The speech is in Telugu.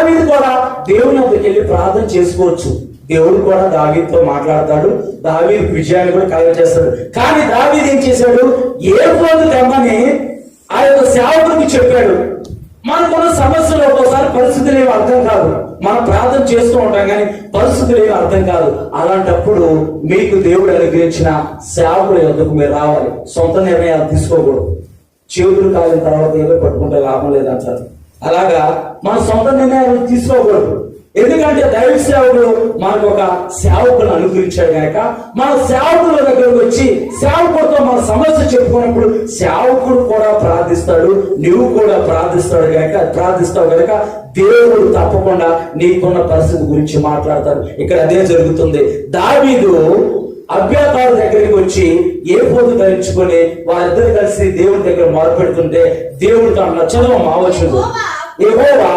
దావీదు కూడా దేవుని వద్దకు వెళ్ళి ప్రార్థన చేసుకోవచ్చు. దేవుడు కూడా దావీదుతో మాట్లాడతాడు, దావీదు విజయాన్ని కూడా కలుగజేస్తాడు. కానీ దావీదు ఏం చేశాడు? ఏఫోదు తెమ్మని ఆ యొక్క సేవకుడికి చెప్పాడు. మనకున్న సమస్యలు ఒక్కోసారి పరిస్థితులు ఏమి అర్థం కాదు, మనం ప్రార్థన చేస్తూ ఉంటాం కానీ పరిస్థితులు ఏమి అర్థం కాదు. అలాంటప్పుడు మీకు దేవుడు అనుగ్రహించిన సేవకుల యొద్దకు మీరు రావాలి. సొంత నిర్ణయాలు తీసుకోకూడదు. చేతులు కాలిన తర్వాత ఏదో పట్టుకుంటే లాభం లేదంటారు. అలాగా మన సొంత నిర్ణయాలు తీసుకోకూడదు. ఎందుకంటే దైవ సేవకుడు మనకు ఒక సేవకులను అనుగ్రహించాడు కనుక మన సేవకుల దగ్గరకు వచ్చి సేవకుడితో మన సమస్య చెప్పుకున్నప్పుడు సేవకుడు కూడా ప్రార్థిస్తాడు, నువ్వు కూడా ప్రార్థిస్తావు కనుక దేవుడు తప్పకుండా నీకున్న పరిస్థితి గురించి మాట్లాడతాడు. ఇక్కడ అదే జరుగుతుంది. దావీదు అబ్యాతారు దగ్గరికి వచ్చి ఏఫోదు ధరించుకొని వారిద్దరు కలిసి దేవుడి దగ్గర మొదలుపెడుతుంటే దేవుడితో అన్న చదవ మావచ్చు. యెహోవా